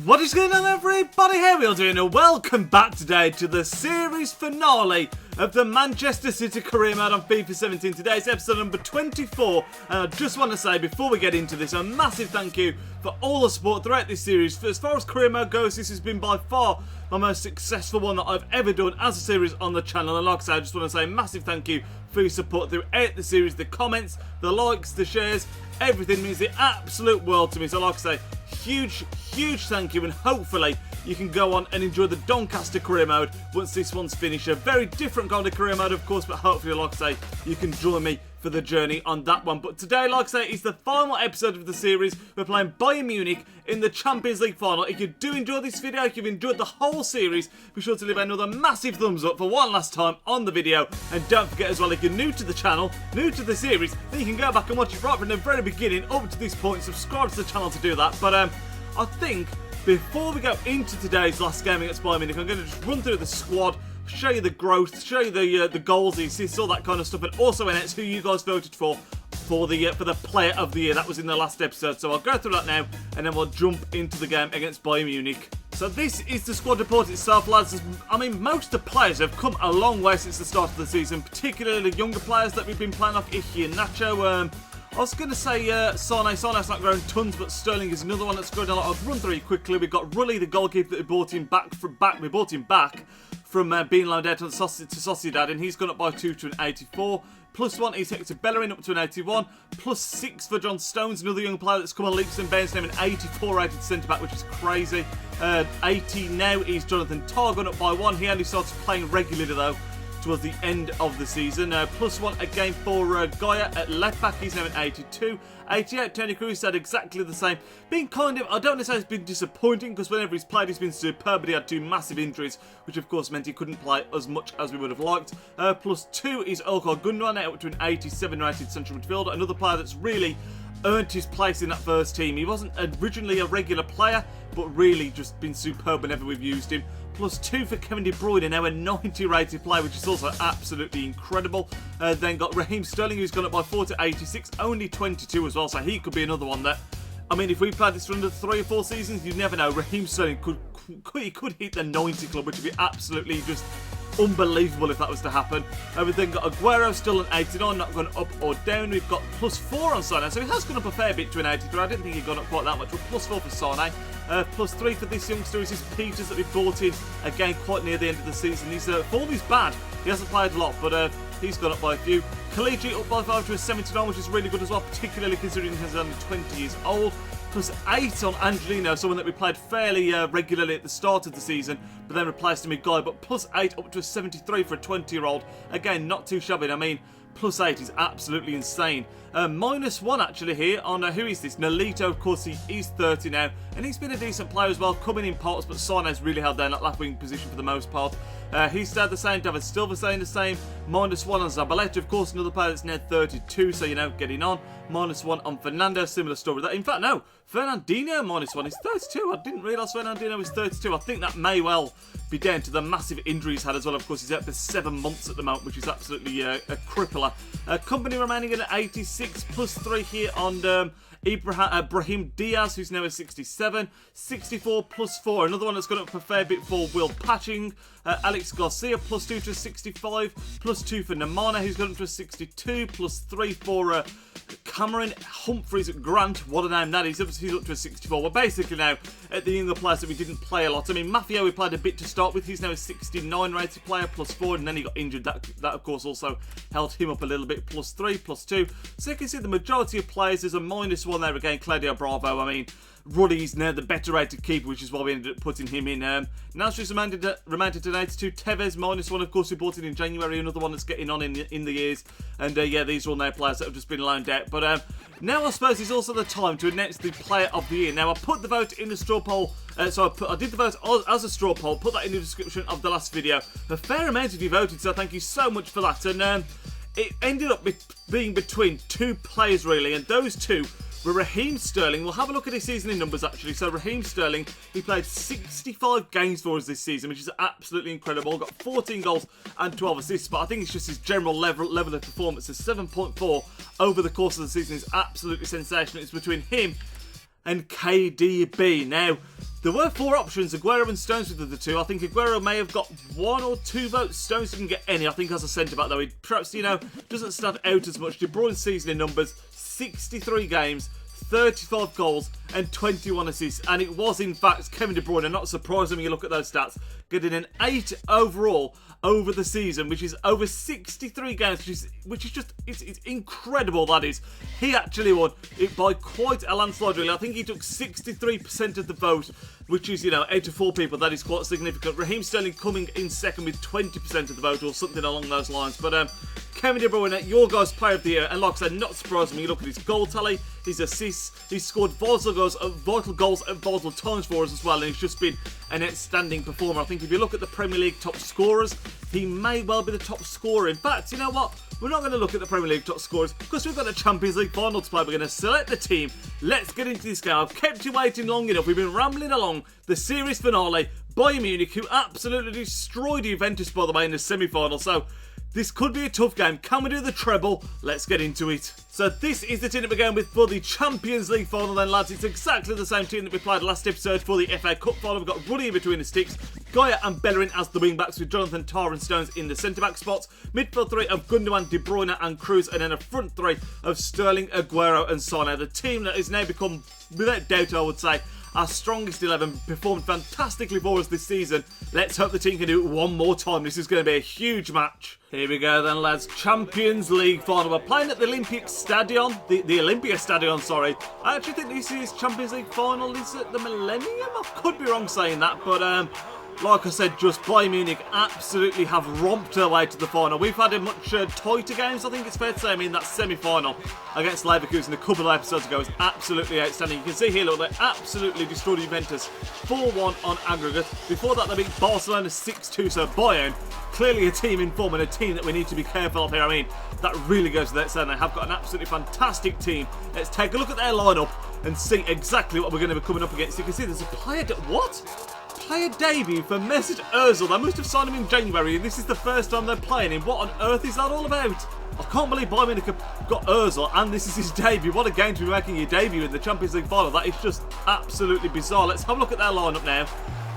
What is going on, everybody? How are we all doing? And welcome back today to the series finale of the Manchester City career mode on FIFA 17. Today's episode number 24. And I just want to say, before we get into this, a massive thank you for all the support throughout this series. As far as career mode goes, this has been by far my most successful one that I've ever done as a series on the channel. And like I said, I just want to say a massive thank you for your support throughout the series. The comments, the likes, the shares, everything means the absolute world to me. So like I say, huge thank you, and hopefully you can go on and enjoy the Doncaster career mode once this one's finished. A very different kind of career mode, of course, but hopefully, like I say, you can join me for the journey on that one. But today, like I say, is the final episode of the series. We're playing Bayern Munich in the Champions League final. If you do enjoy this video, if you've enjoyed the whole series, be sure to leave another massive thumbs up for one last time on the video. And don't forget as well, if you're new to the channel, new to the series, then you can go back and watch it right from the very beginning up to this point. Subscribe to the channel to do that. But I think before we go into today's last game against Bayern Munich, I'm going to just run through the squad, show you the growth, show you the goals, the assists, all that kind of stuff, and also announce who you guys voted for the player of the year. That was in the last episode, so I'll go through that now, and then we'll jump into the game against Bayern Munich. So this is the squad report itself, lads. I mean, most of the players have come a long way since the start of the season, particularly the younger players that we've been playing off, Icky and Nacho. I was going to say Sane's not grown tons, but Sterling is another one that's grown a lot. I'll run through it quickly. We've got Rulli, the goalkeeper that we brought him back from being loaned out to Sociedad, and he's gone up by 2 to an 84. +1 is Hector Bellerin up to an 81. +6 for John Stones, another young player that's come on leaps and bounds, named an 84 rated centre-back, which is crazy. 80 now is Jonathan Tah, gone up by 1. He only started playing regularly though towards the end of the season. +1 again for Gaia at left back, he's now an 82. 88, Tony Cruz had exactly the same. Being kind of, I don't necessarily it's been disappointing, because whenever he's played he's been superb, but he had 2 massive injuries, which of course meant he couldn't play as much as we would have liked. +2 is Ilkay Gundogan, now up to an 87 rated central midfielder, another player that's really earned his place in that first team. He wasn't originally a regular player, but really just been superb whenever we've used him. +2 for Kevin De Bruyne, now a 90 rated player, which is also absolutely incredible. Then got Raheem Sterling, who's gone up by 4 to 86, only 22 as well, so he could be another one that, I mean, if we played this for under 3 or 4 seasons, you never know. Raheem Sterling could hit the 90 club, which would be absolutely just unbelievable if that was to happen. We've then got Aguero, still an 89, not gone up or down. We've got +4 on Sane, so he has gone up a fair bit to an 83. I didn't think he'd gone up quite that much, but +4 for Sane. +3 for this youngster is Peters that we brought in, again, quite near the end of the season. He's form is bad. He hasn't played a lot, but he's gone up by a few. Kaliji up by 5 to a 79, which is really good as well, particularly considering he's only 20 years old. +8 on Angelino, someone that we played fairly regularly at the start of the season, but then replaced him with Guy. But +8 up to a 73 for a 20-year-old. Again, not too shabby. I mean, +8 is absolutely insane. -1 actually here on, who is this? Nolito, of course, he is 30 now, and he's been a decent player as well, coming in parts, but Sane's really held down that left wing position for the most part. He stayed the same, David Silva staying the same. -1 on Zabaleta, of course, another player that's now 32, so you know, getting on. -1 on Fernando, similar story that. In fact, no, Fernandinho -1, he's 32. I didn't realise Fernandinho was 32. I think that may well be down to the massive injury he's had as well. Of course, he's out for 7 months at the moment, which is absolutely a crippler. Company remaining at 86, +3 here on Brahim Diaz, who's now a 67. 64 +4, another one that's gone up a fair bit for Will Patching. Alex Garcia +2 to a 65. +2 for Namana, who's gone up to a 62. +3 for Cameron Humphreys Grant. What a name that is. He's up to a 64. We're basically now at the younger players that we didn't play a lot. I mean, Mafia we played a bit to start with. He's now a 69 rated player, +4, and then he got injured. That of course also held him up a little bit. +3, +2. So you can see the majority of players. There's a -1 there again. Claudio Bravo. I mean, Ruddy's now the better rated keeper, which is why we ended up putting him in. Now she's remanded to 82. Tevez -1, of course, we bought in January, another one that's getting on in the years. And yeah, these are all now players that have just been loaned out. But now I suppose is also the time to announce the player of the year. Now I put the vote in the straw poll, so I did the vote as a straw poll, put that in the description of the last video. A fair amount of you voted, so thank you so much for that. And it ended up being between 2 players really, and those 2 were Raheem Sterling. We'll have a look at his season in numbers actually. So Raheem Sterling, he played 65 games for us this season, which is absolutely incredible. Got 14 goals and 12 assists, but I think it's just his general level of performance. A 7.4 over the course of the season is absolutely sensational. It's between him and KDB. Now, There were 4 options, Aguero and Stones with the 2. I think Aguero may have got 1 or 2 votes. Stones didn't get any. I think as a centre-back, though, he perhaps, you know, doesn't stand out as much. De Bruyne's season in numbers, 63 games, 35 goals and 21 assists. And it was, in fact, Kevin De Bruyne, not surprising when you look at those stats, getting an 8 overall over the season, which is over 63 games, which is just, it's incredible, that is. He actually won it by quite a landslide, really. I think he took 63% of the vote, which is, you know, out of 4 people, that is quite significant. Raheem Sterling coming in second with 20% of the vote, or something along those lines. But Kevin De Bruyne, your guys' player of the year, and like I said, not surprising when you look at his goal tally, his assists, he's scored vital goals at vital times for us as well, and he's just been an outstanding performer. I think if you look at the Premier League top scorers, he may well be the top scorer. In fact, you know what? We're not going to look at the Premier League top scorers because we've got a Champions League final to play. We're going to select the team. Let's get into this game. I've kept you waiting long enough. We've been rambling along. The series finale, Bayern Munich, who absolutely destroyed Juventus, by the way, in the semi-final. So this could be a tough game. Can we do the treble? Let's get into it. So this is the team that we're going with for the Champions League final then, lads. It's exactly the same team that we played last episode for the FA Cup final. We've got Ruddy in between the sticks, Gaia and Bellerin as the wing-backs, with Jonathan Tah and Stones in the centre-back spots. Midfield 3 of Gundogan, De Bruyne and Cruz, and then a front 3 of Sterling, Aguero and Sané. The team that has now become, without doubt I would say, our strongest 11, performed fantastically for us this season. Let's hope the team can do it one more time. This is going to be a huge match. Here we go then, lads. Champions League final. We're playing at the Olympic Stadion. The Olympia Stadion, sorry. I actually think this is Champions League final. Is it the Millennium? I could be wrong saying that, but like I said, just Bayern Munich absolutely have romped their way to the final. We've had a much tighter games, I think it's fair to say. I mean, that semi-final against Leverkusen a couple of episodes ago was absolutely outstanding. You can see here, look, they absolutely destroyed Juventus 4-1 on aggregate. Before that, they beat Barcelona 6-2, so Bayern, clearly a team in form and a team that we need to be careful of here. I mean, that really goes without saying. They have got an absolutely fantastic team. Let's take a look at their lineup and see exactly what we're going to be coming up against. You can see there's a player... Player debut for Mesut Ozil. They must have signed him in January, and this is the first time they're playing him. What on earth is that all about? I can't believe Bayern Munich have got Ozil, and this is his debut. What a game to be making your debut in the Champions League final. That is just absolutely bizarre. Let's have a look at their lineup now.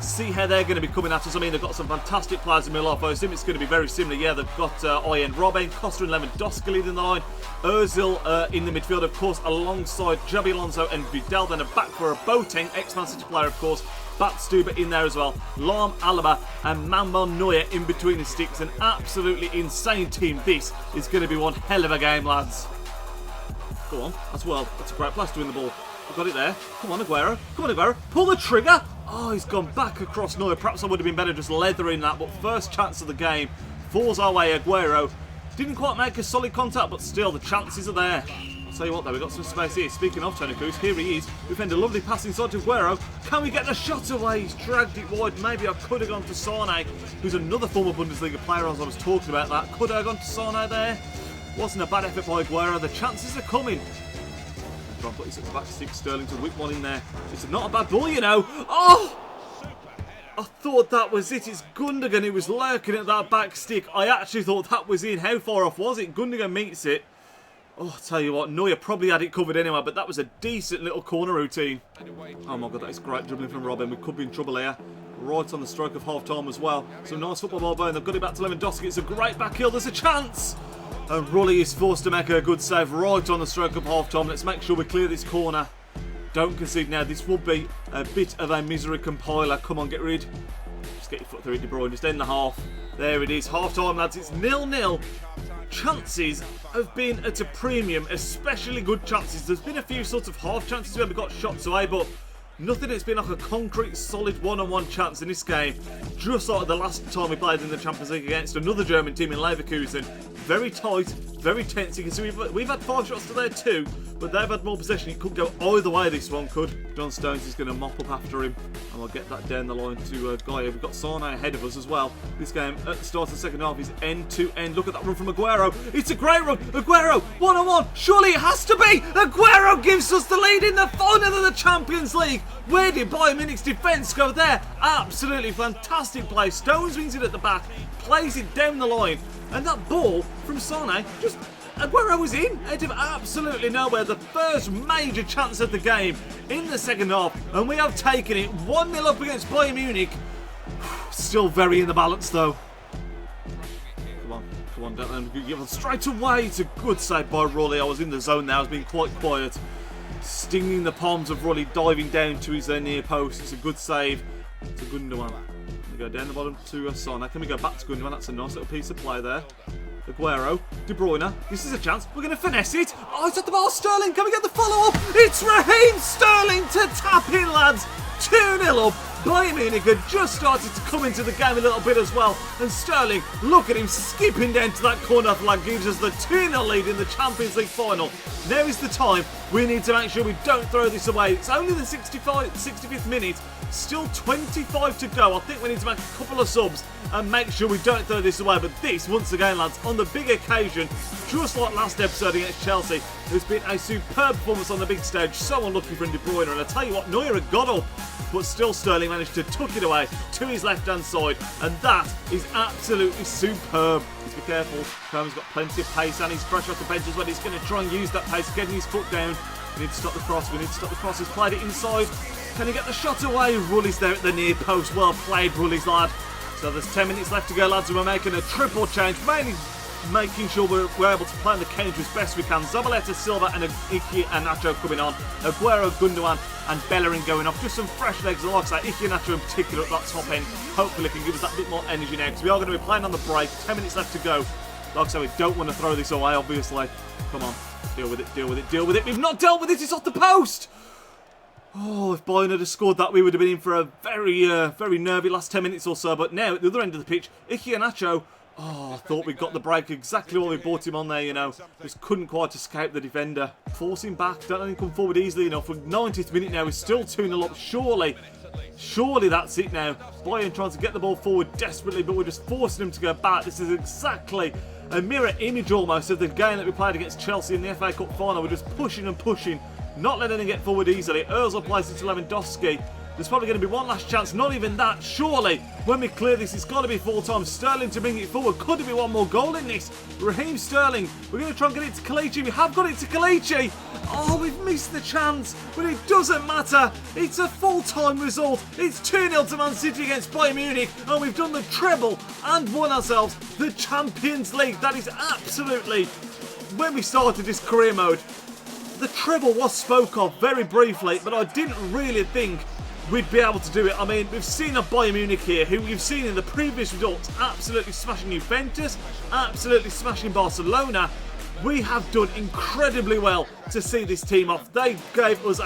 See how they're going to be coming at us. I mean, they've got some fantastic players in Milan. I assume it's going to be very similar. Yeah, they've got Ian Robben, Costa and Lewandowski leading the line. Ozil in the midfield, of course, alongside Xabi Alonso and Vidal. Then a back for a Boateng, ex-Man City player, of course. Batstuber in there as well. Lahm, Alaba and Manuel Neuer in between the sticks. An absolutely insane team. This is going to be one hell of a game, lads. Go on, as well. That's a great pass to win the ball. We've got it there. Come on, Aguero. Come on, Aguero. Pull the trigger. Oh, he's gone back across Neuer. Perhaps I would have been better just leathering that. But first chance of the game falls our way. Aguero didn't quite make a solid contact, but still the chances are there. I'll tell you what though, we've got some space here. Speaking of Toni Kroos, here he is. We've had a lovely pass inside to Aguero. Can we get the shot away? He's dragged it wide. Maybe I could have gone to Sané, who's another former Bundesliga player, as I was talking about that. Could I have gone to Sané there? Wasn't a bad effort by Aguero. The chances are coming. I'll put this at the back stick. Sterling to whip one in there. It's not a bad ball, you know. Oh! I thought that was it. It's Gundogan who was lurking at that back stick. I actually thought that was in. How far off was it? Gundogan meets it. Oh, I'll tell you what, Neuer probably had it covered anyway, but that was a decent little corner routine. Oh my God, that is great dribbling from Robben. We could be in trouble here. Right on the stroke of half-time as well. Some nice football ball going. They've got it back to Lewandowski. It's a great back heel. There's a chance. And Rulli is forced to make a good save right on the stroke of half-time. Let's make sure we clear this corner. Don't concede now. This will be a bit of a misery compiler. Come on, get rid. Just get your foot through it, De Bruyne. Just end the half. There it is. Half-time, lads. It's 0-0. Chances have been at a premium, especially good chances. There's been a few sort of half chances where we got shots away, but nothing that's been like a concrete, solid one-on-one chance in this game. Just like the last time we played in the Champions League against another German team in Leverkusen. Very tight, very tense. You can see we've had 5 shots to their 2, but they've had more possession. It could go either way, this one could. John Stones is going to mop up after him, and we'll get that down the line to Gaia. We've got Sané ahead of us as well. This game, at the start of the second half, is end-to-end. Look at that run from Aguero. It's a great run. Aguero, one-on-one. Surely it has to be. Aguero gives us the lead in the final of the Champions League. Where did Bayern Munich's defence go there? Absolutely fantastic play. Stones wins it at the back, plays it down the line, and that ball from Sané just Aguero was in out of absolutely nowhere. The first major chance of the game in the second half, and we have taken it 1-0 up against Bayern Munich. Still very in the balance though. Come on, don't let him give it straight away. It's a good save by Rulli. I was in the zone there. I was being quite quiet. Stinging the palms of Rulli, diving down to his near post. It's a good save. It's a Gundogan. We go down the bottom to Sona. Can we go back to Gundogan? That's a nice little piece of play there. Aguero, De Bruyne, this is a chance, we're going to finesse it. Oh, it's at the ball, Sterling, can we get the follow-up? It's Raheem Sterling to tap in, lads. 2-0 up. Bayern Munich had just started to come into the game a little bit as well. And Sterling, look at him skipping down to that corner flag, gives us the 2-0 lead in the Champions League final. Now is the time. We need to make sure we don't throw this away. It's only the 65th minute. Still 25 to go. I think we need to make a couple of subs and make sure we don't throw this away. But this, once again, lads, on the big occasion, just like last episode against Chelsea, there's been a superb performance on the big stage. So unlucky for De Bruyne. And I tell you what, Neuer had got up, but still Sterling managed to tuck it away to his left-hand side. And that is absolutely superb. Just be careful. Combs got plenty of pace and he's fresh off the bench as well. He's going to try and use that pace, getting his foot down. We need to stop the cross. We need to stop the cross. He's played it inside. Can he get the shot away? Rulli's there at the near post. Well played, Rulli's lad. So there's 10 minutes left to go, lads. We're making a triple change, mainly making sure we're able to play in the counter as best we can. Zabaleta, Silva and Iki and Nacho coming on. Aguero, Gundogan and Bellerin going off. Just some fresh legs. Like I say, Iki and Nacho in particular at that top end. Hopefully can give us that bit more energy now, because we are going to be playing on the break. 10 minutes left to go. Like I say, we don't want to throw this away, obviously. Come on. Deal with it, deal with it, deal with it. We've not dealt with it. It's off the post. Oh, if Bayern had scored that, we would have been in for a very nervy last 10 minutes or so. But now, at the other end of the pitch, Iki and Nacho. Oh, I thought we got the break exactly while we brought him on there, you know. Just couldn't quite escape the defender. Forcing back, don't let him come forward easily enough. We're 90th minute now, we're still 2-0 up. Surely that's it now. Bayern trying to get the ball forward desperately, but we're just forcing him to go back. This is exactly a mirror image almost of the game that we played against Chelsea in the FA Cup final. We're just pushing and pushing, not letting him get forward easily. Ozil plays it to Lewandowski. There's probably going to be one last chance, not even that. Surely, when we clear this, it's got to be full time. Sterling to bring it forward. Could there be one more goal in this? Raheem Sterling. We're going to try and get it to Kalichi. We have got it to Kalichi. Oh, we've missed the chance, but it doesn't matter. It's a full-time result. It's 2-0 to Man City against Bayern Munich, and we've done the treble and won ourselves the Champions League. That is absolutely, when we started this career mode, the treble was spoke of very briefly, but I didn't really think we'd be able to do it. I mean, we've seen a Bayern Munich here, who we've seen in the previous results absolutely smashing Juventus, absolutely smashing Barcelona. We have done incredibly well to see this team off. They gave us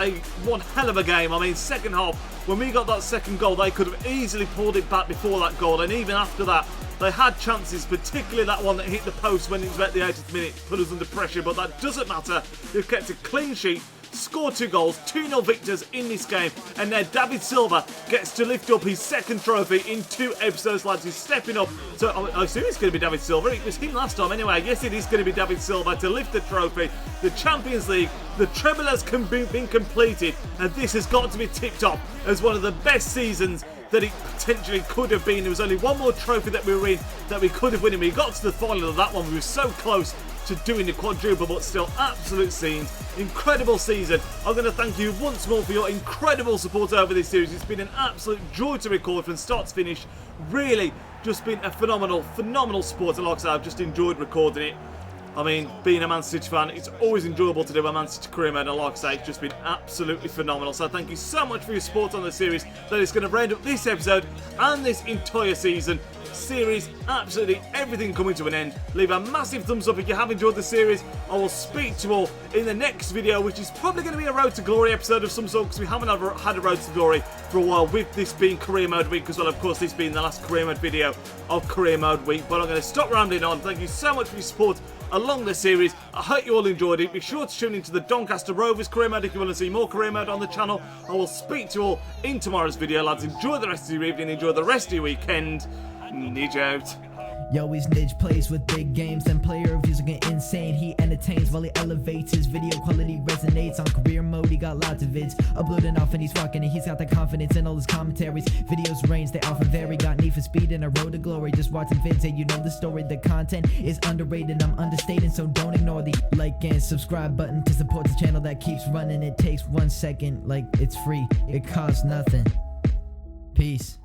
one hell of a game. I mean, second half, when we got that second goal, they could have easily pulled it back before that goal, and even after that, they had chances, particularly that one that hit the post when it was at the 80th minute, put us under pressure, but that doesn't matter. They've kept a clean sheet, scored 2 goals, 2-0 victors in this game, and now David Silva gets to lift up his second trophy in 2 episodes, lads. He's stepping up, so I assume it's going to be David Silva. It was him last time anyway. Yes, it is going to be David Silva to lift the trophy. The Champions League, the treble has been completed, and this has got to be tipped off as one of the best seasons that it potentially could have been. There was only one more trophy that we were in that we could have won, and we got to the final of that one. We were so close to doing the quadruple, but still absolute scenes. Incredible season. I'm going to thank you once more for your incredible support over this series. It's been an absolute joy to record from start to finish. Really just been a phenomenal support, and like I said, I've just enjoyed recording it. I mean, being a Man City fan, it's always enjoyable to do a Man City career mode, and like I say, it's just been absolutely phenomenal. So thank you so much for your support on the series. That is going to round up this episode and this entire season. Series, absolutely everything coming to an end. Leave a massive thumbs up if you have enjoyed the series. I will speak to you all in the next video, which is probably going to be a Road to Glory episode of some sort, because we haven't ever had a Road to Glory for a while, with this being career mode week as well. Of course, this being the last career mode video of career mode week, but I'm going to stop rambling on. Thank you so much for your support along the series. I hope you all enjoyed it. Be sure to tune into the Doncaster Rovers career mode if you want to see more career mode on the channel. I will speak to you all in tomorrow's video, lads. Enjoy the rest of your evening, enjoy the rest of your weekend. Nidge out. Yo, he's Nidge, plays with big games, and player reviews are getting insane. He entertains while he elevates, his video quality resonates. On career mode, he got lots of vids uploading off and he's rocking it. He's got the confidence in all his commentaries. Videos range, they often vary. Got need for speed and a road to glory. Just watching vids and you know the story. The content is underrated, I'm understating, so don't ignore the like and subscribe button to support the channel that keeps running. It takes 1 second, like it's free, it costs nothing. Peace.